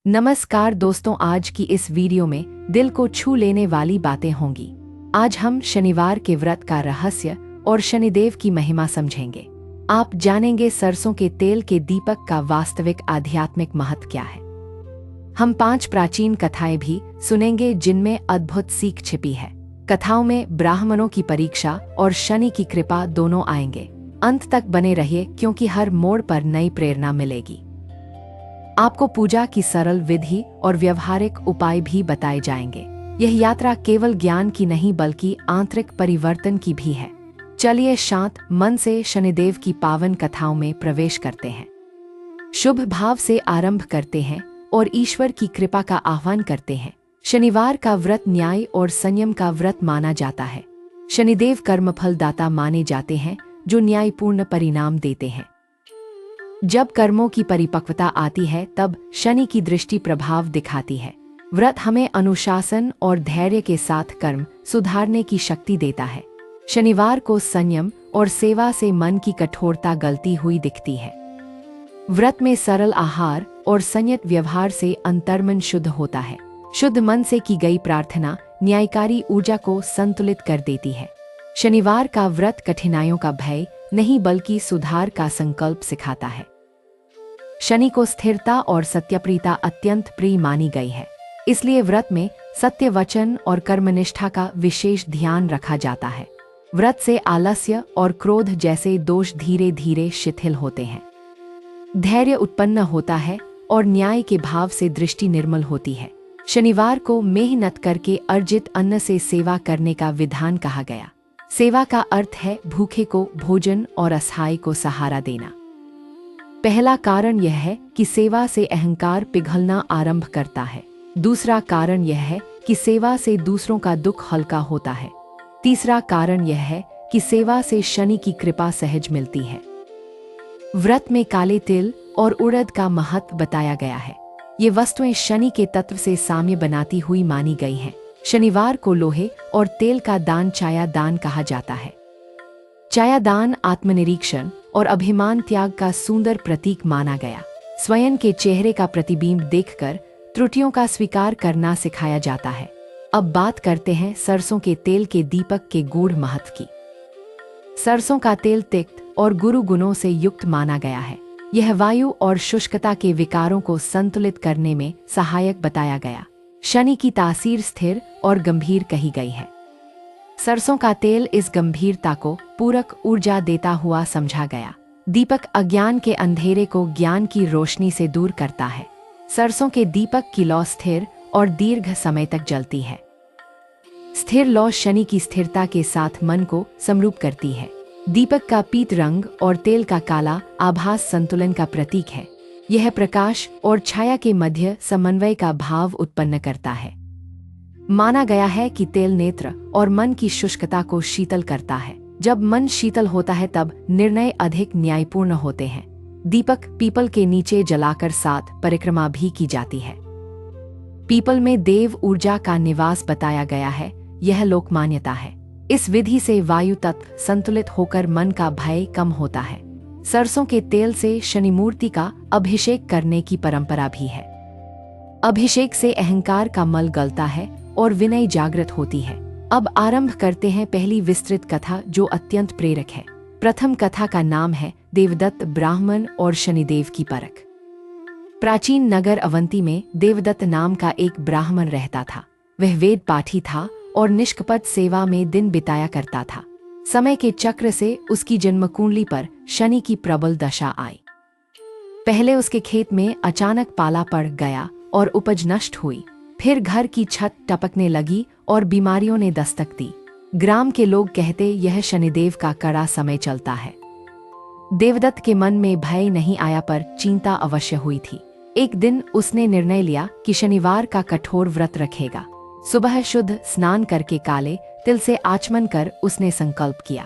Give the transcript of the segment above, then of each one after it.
नमस्कार दोस्तों, आज की इस वीडियो में दिल को छू लेने वाली बातें होंगी। आज हम शनिवार के व्रत का रहस्य और शनिदेव की महिमा समझेंगे। आप जानेंगे सरसों के तेल के दीपक का वास्तविक आध्यात्मिक महत्व क्या है। हम 5 प्राचीन कथाएं भी सुनेंगे जिनमें अद्भुत सीख छिपी है। कथाओं में ब्राह्मणों की परीक्षा और शनि की कृपा दोनों आएंगे। अंत तक बने रहिए क्योंकि हर मोड़ पर नई प्रेरणा मिलेगी। आपको पूजा की सरल विधि और व्यवहारिक उपाय भी बताए जाएंगे। यह यात्रा केवल ज्ञान की नहीं बल्कि आंतरिक परिवर्तन की भी है। चलिए शांत मन से शनिदेव की पावन कथाओं में प्रवेश करते हैं। शुभ भाव से आरंभ करते हैं और ईश्वर की कृपा का आह्वान करते हैं। शनिवार का व्रत न्याय और संयम का व्रत माना जाता है। शनिदेव कर्मफल दाता माने जाते हैं जो न्यायपूर्ण परिणाम देते हैं। जब कर्मों की परिपक्वता आती है तब शनि की दृष्टि प्रभाव दिखाती है। व्रत हमें अनुशासन और धैर्य के साथ कर्म सुधारने की शक्ति देता है। शनिवार को संयम और सेवा से मन की कठोरता गलती हुई दिखती है। व्रत में सरल आहार और संयत व्यवहार से अंतर्मन शुद्ध होता है। शुद्ध मन से की गई प्रार्थना न्यायकारी ऊर्जा को संतुलित कर देती है। शनिवार का व्रत कठिनाइयों का भय नहीं बल्कि सुधार का संकल्प सिखाता है। शनि को स्थिरता और सत्यप्रियता अत्यंत प्रिय मानी गई है, इसलिए व्रत में सत्य वचन और कर्मनिष्ठा का विशेष ध्यान रखा जाता है। व्रत से आलस्य और क्रोध जैसे दोष धीरे धीरे शिथिल होते हैं। धैर्य उत्पन्न होता है और न्याय के भाव से दृष्टि निर्मल होती है। शनिवार को मेहनत करके अर्जित अन्न से सेवा करने का विधान कहा गया। सेवा का अर्थ है भूखे को भोजन और असहाय को सहारा देना। पहला कारण यह है कि सेवा से अहंकार पिघलना आरंभ करता है। दूसरा कारण यह है कि सेवा से दूसरों का दुख हल्का होता है। तीसरा कारण यह है कि सेवा से शनि की कृपा सहज मिलती है। व्रत में काले तिल और उड़द का महत्व बताया गया है। ये वस्तुएं शनि के तत्व से साम्य बनाती हुई मानी गई हैं। शनिवार को लोहे और तेल का दान छाया दान कहा जाता है। छाया दान आत्मनिरीक्षण और अभिमान त्याग का सुंदर प्रतीक माना गया। स्वयं के चेहरे का प्रतिबिंब देखकर त्रुटियों का स्वीकार करना सिखाया जाता है। अब बात करते हैं सरसों के तेल के दीपक के गूढ़ महत्व की। सरसों का तेल तिक्त और गुरु गुणों से युक्त माना गया है। यह वायु और शुष्कता के विकारों को संतुलित करने में सहायक बताया गया। शनि की तासीर स्थिर और गंभीर कही गई है। सरसों का तेल इस गंभीरता को पूरक ऊर्जा देता हुआ समझा गया। दीपक अज्ञान के अंधेरे को ज्ञान की रोशनी से दूर करता है। सरसों के दीपक की लौ स्थिर और दीर्घ समय तक जलती है। स्थिर लौ शनि की स्थिरता के साथ मन को समरूप करती है। दीपक का पीत रंग और तेल का काला आभास संतुलन का प्रतीक है। यह प्रकाश और छाया के मध्य समन्वय का भाव उत्पन्न करता है। माना गया है कि तेल नेत्र और मन की शुष्कता को शीतल करता है। जब मन शीतल होता है तब निर्णय अधिक न्यायपूर्ण होते हैं। दीपक पीपल के नीचे जलाकर साथ परिक्रमा भी की जाती है। पीपल में देव ऊर्जा का निवास बताया गया है। यह लोकमान्यता है। इस विधि से वायु तत्व संतुलित होकर मन का भय कम होता है। सरसों के तेल से शनि मूर्ति का अभिषेक करने की परंपरा भी है। अभिषेक से अहंकार का मल गलता है और विनय जागृत होती है। अब आरंभ करते हैं पहली विस्तृत कथा जो अत्यंत प्रेरक है। प्रथम कथा का नाम है देवदत्त ब्राह्मण और शनिदेव की परख। प्राचीन नगर अवंती में देवदत्त नाम का एक ब्राह्मण रहता था। वह वेद पाठी था और निष्कपट सेवा में दिन बिताया करता था। समय के चक्र से उसकी जन्म कुंडली पर शनि की प्रबल दशा आई। पहले उसके खेत में अचानक पाला पड़ गया और उपज नष्ट हुई। फिर घर की छत टपकने लगी और बीमारियों ने दस्तक दी। ग्राम के लोग कहते यह शनिदेव का कड़ा समय चलता है। देवदत्त के मन में भय नहीं आया पर चिंता अवश्य हुई थी। एक दिन उसने निर्णय लिया कि शनिवार का कठोर व्रत रखेगा। सुबह शुद्ध स्नान करके काले तिल से आचमन कर उसने संकल्प किया।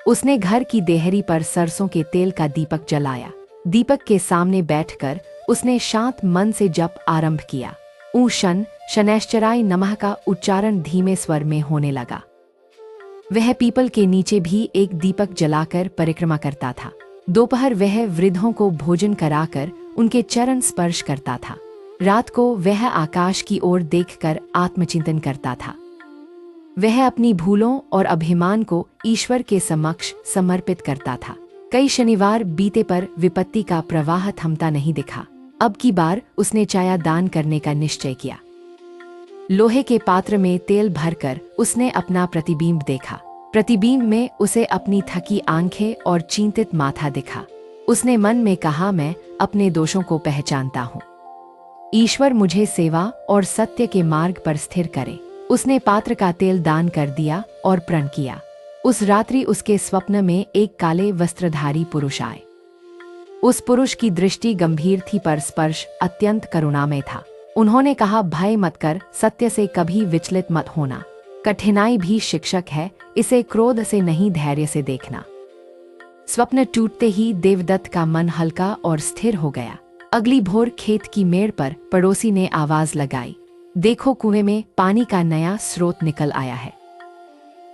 उसने घर की देहरी पर सरसों के तेल का दीपक जलाया। दीपक के सामने बैठकर उसने शांत मन से जप आरंभ किया। ऊ शन शनैश्चराय नमः का उच्चारण धीमे स्वर में होने लगा। वह पीपल के नीचे भी एक दीपक जलाकर परिक्रमा करता था। दोपहर वह वृद्धों को भोजन कराकर उनके चरण स्पर्श करता था। रात को वह आकाश की ओर देखकर आत्मचिंतन करता था। वह अपनी भूलों और अभिमान को ईश्वर के समक्ष समर्पित करता था। कई शनिवार बीते पर विपत्ति का प्रवाह थमता नहीं दिखा। अब की बार उसने चाया दान करने का निश्चय किया। लोहे के पात्र में तेल भरकर उसने अपना प्रतिबिंब देखा। प्रतिबिंब में उसे अपनी थकी आंखें और चिंतित माथा दिखा। उसने मन में कहा, मैं अपने दोषों को पहचानता हूँ। ईश्वर मुझे सेवा और सत्य के मार्ग पर स्थिर करे। उसने पात्र का तेल दान कर दिया और प्रण किया। उस रात्रि उसके स्वप्न में एक काले वस्त्रधारी पुरुष आए। उस पुरुष की दृष्टि गंभीर थी पर स्पर्श अत्यंत करुणामय था। उन्होंने कहा, भय मत कर, सत्य से कभी विचलित मत होना। कठिनाई भी शिक्षक है, इसे क्रोध से नहीं धैर्य से देखना। स्वप्न टूटते ही देवदत्त का मन हल्का और स्थिर हो गया। अगली भोर खेत की मेड़ पर पड़ोसी ने आवाज लगाई, देखो कुएं में पानी का नया स्रोत निकल आया है।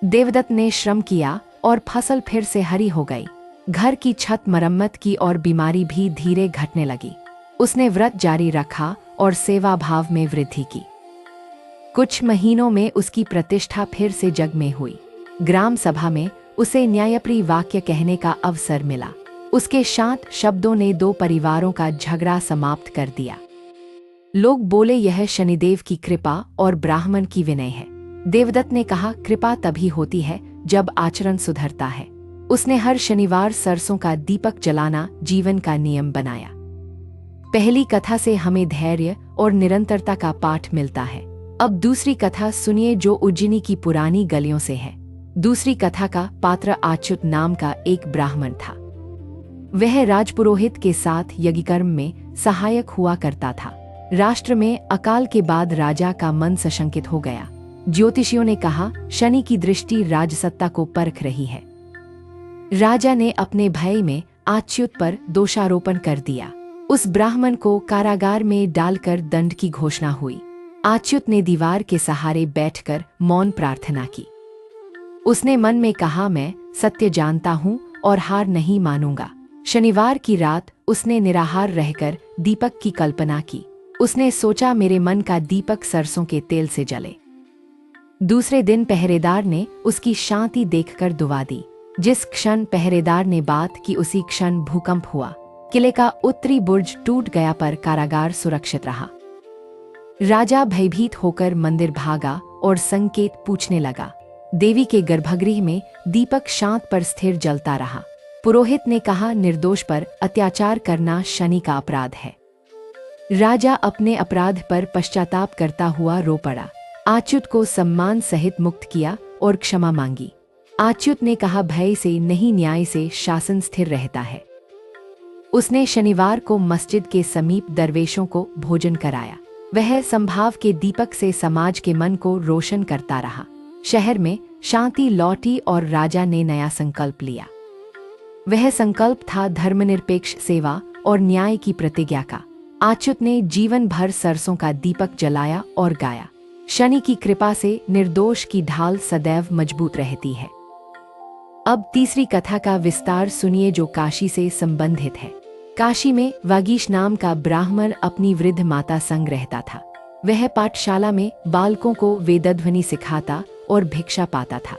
देवदत्त ने श्रम किया और फसल फिर से हरी हो गई। घर की छत मरम्मत की और बीमारी भी धीरे घटने लगी। उसने व्रत जारी रखा और सेवा भाव में वृद्धि की। कुछ महीनों में उसकी प्रतिष्ठा फिर से जग में हुई। ग्राम सभा में उसे न्यायप्रिय वाक्य कहने का अवसर मिला। उसके शांत शब्दों ने दो परिवारों का झगड़ा समाप्त कर दिया। लोग बोले, यह शनिदेव की कृपा और ब्राह्मण की विनय है। देवदत्त ने कहा, कृपा तभी होती है जब आचरण सुधरता है। उसने हर शनिवार सरसों का दीपक जलाना जीवन का नियम बनाया। पहली कथा से हमें धैर्य और निरंतरता का पाठ मिलता है। अब दूसरी कथा सुनिए जो उज्जैनी की पुरानी गलियों से है। दूसरी कथा का पात्र अच्युत नाम का एक ब्राह्मण था। वह राजपुरोहित के साथ यज्ञकर्म में सहायक हुआ करता था। राष्ट्र में अकाल के बाद राजा का मन सशंकित हो गया। ज्योतिषियों ने कहा, शनि की दृष्टि राजसत्ता को परख रही है। राजा ने अपने भय में अच्युत पर दोषारोपण कर दिया। उस ब्राह्मण को कारागार में डालकर दंड की घोषणा हुई। अच्युत ने दीवार के सहारे बैठकर मौन प्रार्थना की। उसने मन में कहा, मैं सत्य जानता हूँ और हार नहीं मानूंगा। शनिवार की रात उसने निराहार रहकर दीपक की कल्पना की। उसने सोचा, मेरे मन का दीपक सरसों के तेल से जले। दूसरे दिन पहरेदार ने उसकी शांति देखकर दुआ दी। जिस क्षण पहरेदार ने बात की उसी क्षण भूकंप हुआ। किले का उत्तरी बुर्ज टूट गया पर कारागार सुरक्षित रहा। राजा भयभीत होकर मंदिर भागा और संकेत पूछने लगा। देवी के गर्भगृह में दीपक शांत पर स्थिर जलता रहा। पुरोहित ने कहा, निर्दोष पर अत्याचार करना शनि का अपराध है। राजा अपने अपराध पर पश्चाताप करता हुआ रो पड़ा। अच्युत को सम्मान सहित मुक्त किया और क्षमा मांगी। अच्युत ने कहा, भय से नहीं न्याय से शासन स्थिर रहता है। उसने शनिवार को मस्जिद के समीप दरवेशों को भोजन कराया। वह संभाव के दीपक से समाज के मन को रोशन करता रहा। शहर में शांति लौटी और राजा ने नया संकल्प लिया। वह संकल्प था धर्मनिरपेक्ष सेवा और न्याय की प्रतिज्ञा का। अच्युत ने जीवन भर सरसों का दीपक जलाया और गाया, शनि की कृपा से निर्दोष की ढाल सदैव मजबूत रहती है। अब तीसरी कथा का विस्तार सुनिए जो काशी से संबंधित है। काशी में वागीश नाम का ब्राह्मण अपनी वृद्ध माता संग रहता था। वह पाठशाला में बालकों को वेदध्वनि सिखाता और भिक्षा पाता था।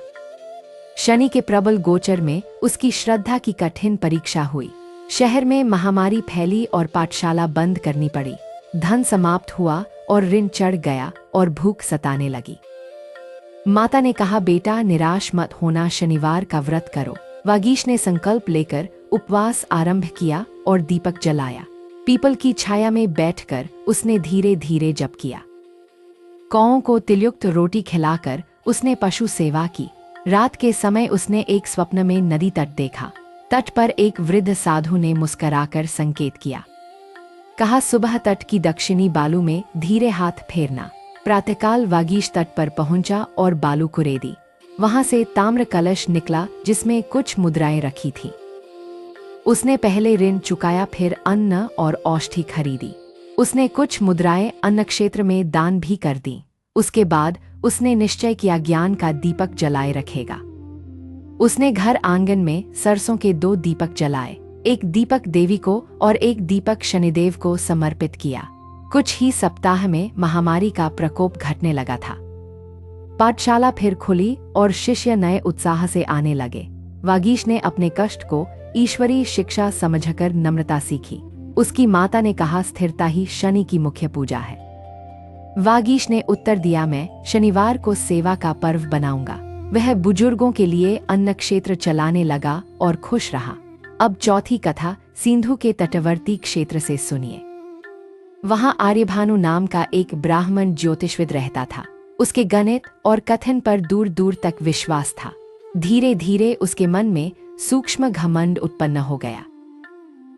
शनि के प्रबल गोचर में उसकी श्रद्धा की कठिन परीक्षा हुई। शहर में महामारी फैली और पाठशाला बंद करनी पड़ी। धन समाप्त हुआ और ऋण चढ़ गया और भूख सताने लगी। माता ने कहा, बेटा निराश मत होना, शनिवार का व्रत करो। वागीश ने संकल्प लेकर उपवास आरंभ किया और दीपक जलाया। पीपल की छाया में बैठकर उसने धीरे धीरे जप किया। कौओं को तिलयुक्त रोटी खिलाकर उसने पशु सेवा की। रात के समय उसने एक स्वप्न में नदी तट देखा। तट पर एक वृद्ध साधु ने मुस्कुराकर संकेत किया। कहा, सुबह तट की दक्षिणी बालू में धीरे हाथ फेरना। प्रातःकाल वागीश तट पर पहुंचा और बालू कुरेदी। वहां से ताम्र कलश निकला जिसमें कुछ मुद्राएं रखी थी। उसने पहले ऋण चुकाया, फिर अन्न और औषधि खरीदी। उसने कुछ मुद्राएं अन्न क्षेत्र में दान भी कर दी। उसके बाद उसने निश्चय किया ज्ञान का दीपक जलाए रखेगा। उसने घर आंगन में सरसों के 2 दीपक जलाए। एक दीपक देवी को और एक दीपक शनिदेव को समर्पित किया। कुछ ही सप्ताह में महामारी का प्रकोप घटने लगा था। पाठशाला फिर खुली और शिष्य नए उत्साह से आने लगे। वागीश ने अपने कष्ट को ईश्वरीय शिक्षा समझकर नम्रता सीखी। उसकी माता ने कहा, स्थिरता ही शनि की मुख्य पूजा है। वागीश ने उत्तर दिया, मैं शनिवार को सेवा का पर्व बनाऊंगा। वह बुजुर्गों के लिए अन्न क्षेत्र चलाने लगा और खुश रहा। अब चौथी कथा सिंधु के तटवर्ती क्षेत्र से सुनिए। वहां आर्यभानु नाम का एक ब्राह्मण ज्योतिषविद रहता था। उसके गणित और कथन पर दूर दूर तक विश्वास था। धीरे धीरे उसके मन में सूक्ष्म घमंड उत्पन्न हो गया।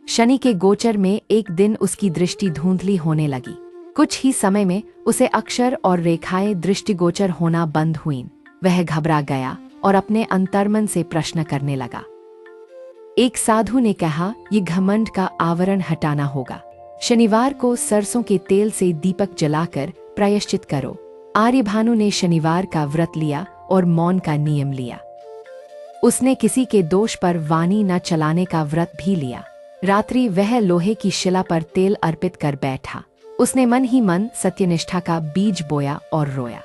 शनि के गोचर में एक दिन उसकी दृष्टि धुंधली होने लगी। कुछ ही समय में उसे अक्षर और रेखाएं दृष्टिगोचर होना बंद हुईं। वह घबरा गया और अपने अंतर्मन से प्रश्न करने लगा। एक साधु ने कहा, ये घमंड का आवरण हटाना होगा। शनिवार को सरसों के तेल से दीपक जलाकर प्रायश्चित करो। आर्यभानु ने शनिवार का व्रत लिया और मौन का नियम लिया। उसने किसी के दोष पर वाणी न चलाने का व्रत भी लिया। रात्रि वह लोहे की शिला पर तेल अर्पित कर बैठा। उसने मन ही मन सत्यनिष्ठा का बीज बोया और रोया।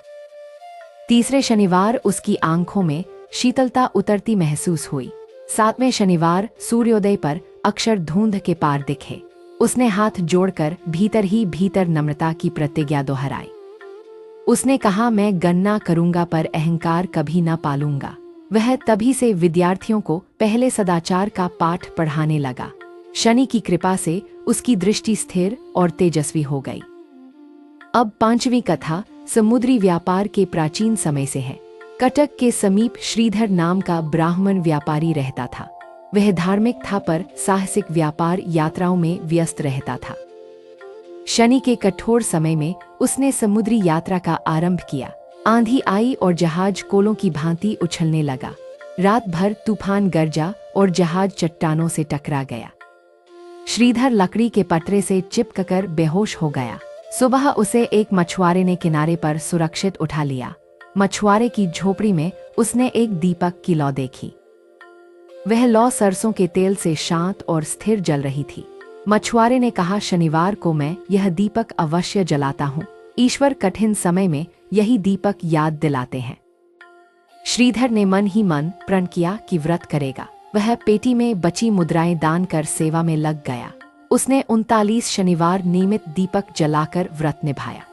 तीसरे शनिवार उसकी आंखों में शीतलता उतरती महसूस हुई। सातवें शनिवार सूर्योदय पर अक्षर धुंध के पार दिखे। उसने हाथ जोड़कर भीतर ही भीतर नम्रता की प्रतिज्ञा दोहराई। उसने कहा, मैं गणना करूंगा पर अहंकार कभी न पालूंगा। वह तभी से विद्यार्थियों को पहले सदाचार का पाठ पढ़ाने लगा। शनि की कृपा से उसकी दृष्टि स्थिर और तेजस्वी हो गई। अब पांचवी कथा समुद्री व्यापार के प्राचीन समय से है। कटक के समीप श्रीधर नाम का ब्राह्मण व्यापारी रहता था। वह धार्मिक था पर साहसिक व्यापार यात्राओं में व्यस्त रहता था। शनि के कठोर समय में उसने समुद्री यात्रा का आरंभ किया। आंधी आई और जहाज कोलों की भांति उछलने लगा। रात भर तूफान गरजा और जहाज चट्टानों से टकरा गया। श्रीधर लकड़ी के पटरे से चिपककर बेहोश हो गया। सुबह उसे एक मछुआरे ने किनारे पर सुरक्षित उठा लिया। मछुआरे की झोपड़ी में उसने एक दीपक की लौ देखी। वह लौ सरसों के तेल से शांत और स्थिर जल रही थी। मछुआरे ने कहा, शनिवार को मैं यह दीपक अवश्य जलाता हूँ। ईश्वर कठिन समय में यही दीपक याद दिलाते हैं। श्रीधर ने मन ही मन प्रण किया कि व्रत करेगा। वह पेटी में बची मुद्राएं दान कर सेवा में लग गया। उसने 39 शनिवार नियमित दीपक जलाकर व्रत निभाया।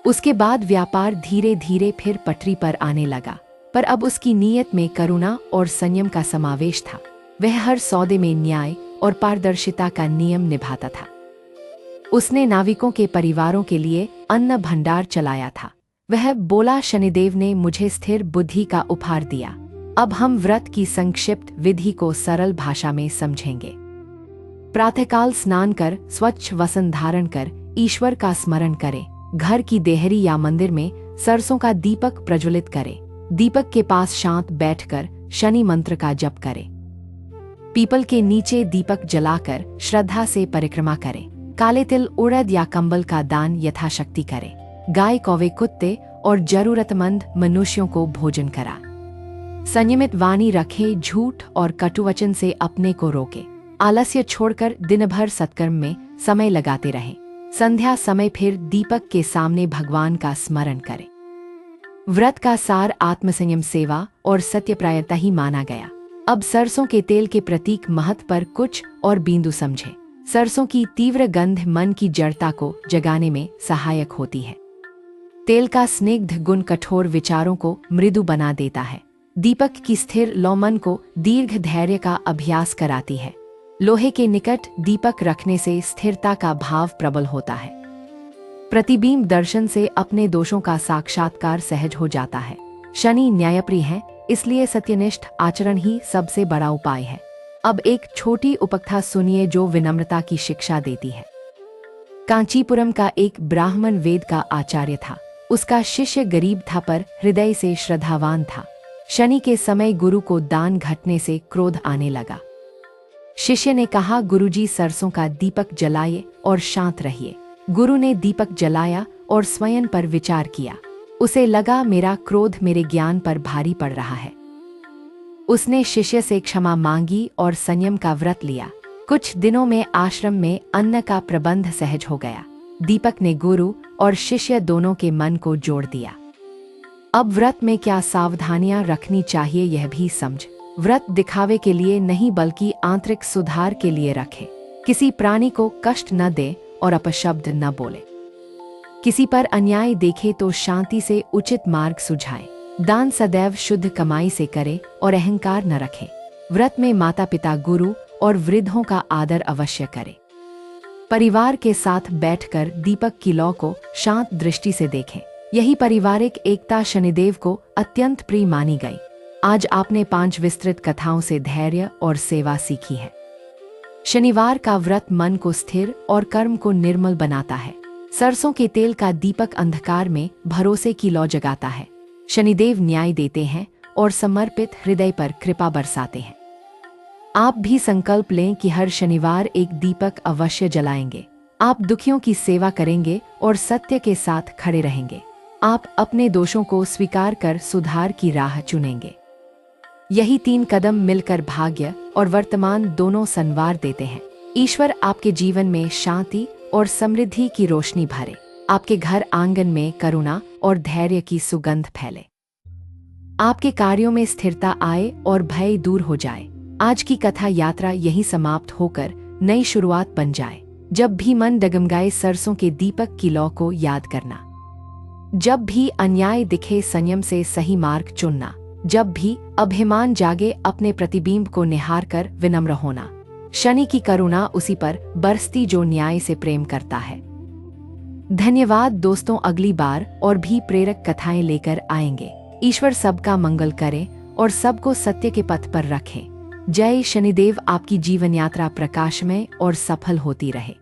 उसके बाद व्यापार धीरे धीरे फिर पटरी पर आने लगा, पर अब उसकी नीयत में करुणा और संयम का समावेश था। वह हर सौदे में न्याय और पारदर्शिता का नियम निभाता था। उसने नाविकों के परिवारों के लिए अन्न भंडार चलाया था। वह बोला, शनिदेव ने मुझे स्थिर बुद्धि का उपहार दिया। अब हम व्रत की संक्षिप्त विधि को सरल भाषा में समझेंगे। प्रातःकाल स्नान कर स्वच्छ वस्त्र धारण कर ईश्वर का स्मरण करें। घर की देहरी या मंदिर में सरसों का दीपक प्रज्वलित करें। दीपक के पास शांत बैठकर शनि मंत्र का जप करें। पीपल के नीचे दीपक जलाकर श्रद्धा से परिक्रमा करें। काले तिल, उड़द या कंबल का दान यथाशक्ति करें। गाय, कौवे, कुत्ते और जरूरतमंद मनुष्यों को भोजन करा। संयमित वाणी रखें। झूठ और कटुवचन से अपने को रोके। आलस्य छोड़कर दिन भर सत्कर्म में समय लगाते रहें। संध्या समय फिर दीपक के सामने भगवान का स्मरण करें। व्रत का सार आत्मसंयम, सेवा और सत्यप्रायता ही माना गया। अब सरसों के तेल के प्रतीक महत्व पर कुछ और बिंदु समझें। सरसों की तीव्र गंध मन की जड़ता को जगाने में सहायक होती है। तेल का स्निग्ध गुण कठोर विचारों को मृदु बना देता है। दीपक की स्थिर लौ मन को दीर्घ धैर्य का अभ्यास कराती है। लोहे के निकट दीपक रखने से स्थिरता का भाव प्रबल होता है। प्रतिबिंब दर्शन से अपने दोषों का साक्षात्कार सहज हो जाता है। शनि न्यायप्रिय है, इसलिए सत्यनिष्ठ आचरण ही सबसे बड़ा उपाय है। अब एक छोटी उपकथा सुनिए जो विनम्रता की शिक्षा देती है। कांचीपुरम का एक ब्राह्मण वेद का आचार्य था। उसका शिष्य गरीब था पर हृदय से श्रद्धावान था। शनि के समय गुरु को दान घटने से क्रोध आने लगा। शिष्य ने कहा, गुरुजी सरसों का दीपक जलाइए और शांत रहिए। गुरु ने दीपक जलाया और स्वयं पर विचार किया। उसे लगा, मेरा क्रोध मेरे ज्ञान पर भारी पड़ रहा है। उसने शिष्य से क्षमा मांगी और संयम का व्रत लिया। कुछ दिनों में आश्रम में अन्न का प्रबंध सहज हो गया। दीपक ने गुरु और शिष्य दोनों के मन को जोड़ दिया। अब व्रत में क्या सावधानियां रखनी चाहिए यह भी समझ। व्रत दिखावे के लिए नहीं बल्कि आंतरिक सुधार के लिए रखें। किसी प्राणी को कष्ट न दे और अपशब्द न बोले। किसी पर अन्याय देखे तो शांति से उचित मार्ग सुझाए। दान सदैव शुद्ध कमाई से करे और अहंकार न रखे। व्रत में माता पिता, गुरु और वृद्धों का आदर अवश्य करे। परिवार के साथ बैठकर दीपक की लौ को शांत दृष्टि से देखें। यही पारिवारिक एकता शनिदेव को अत्यंत प्रिय मानी गई। आज आपने 5 विस्तृत कथाओं से धैर्य और सेवा सीखी है। शनिवार का व्रत मन को स्थिर और कर्म को निर्मल बनाता है। सरसों के तेल का दीपक अंधकार में भरोसे की लौ जगाता है। शनिदेव न्याय देते हैं और समर्पित हृदय पर कृपा बरसाते हैं। आप भी संकल्प लें कि हर शनिवार एक दीपक अवश्य जलाएंगे। आप दुखियों की सेवा करेंगे और सत्य के साथ खड़े रहेंगे। आप अपने दोषों को स्वीकार कर सुधार की राह चुनेंगे। यही 3 कदम मिलकर भाग्य और वर्तमान दोनों संवार देते हैं। ईश्वर आपके जीवन में शांति और समृद्धि की रोशनी भरे। आपके घर आंगन में करुणा और धैर्य की सुगंध फैले। आपके कार्यों में स्थिरता आए और भय दूर हो जाए। आज की कथा यात्रा यहीं समाप्त होकर नई शुरुआत बन जाए। जब भी मन डगमगाए सरसों के दीपक की लौ को याद करना। जब भी अन्याय दिखे संयम से सही मार्ग चुनना। जब भी अभिमान जागे अपने प्रतिबिंब को निहार कर विनम्र होना। शनि की करुणा उसी पर बरसती जो न्याय से प्रेम करता है। धन्यवाद दोस्तों, अगली बार और भी प्रेरक कथाएं लेकर आएंगे। ईश्वर सबका मंगल करे और सबको सत्य के पथ पर रखे। जय शनिदेव। आपकी जीवन यात्रा प्रकाशमय और सफल होती रहे।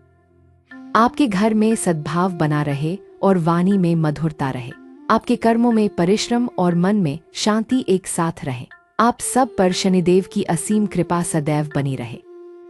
आपके घर में सद्भाव बना रहे और वाणी में मधुरता रहे। आपके कर्मों में परिश्रम और मन में शांति एक साथ रहे। आप सब पर शनिदेव की असीम कृपा सदैव बनी रहे।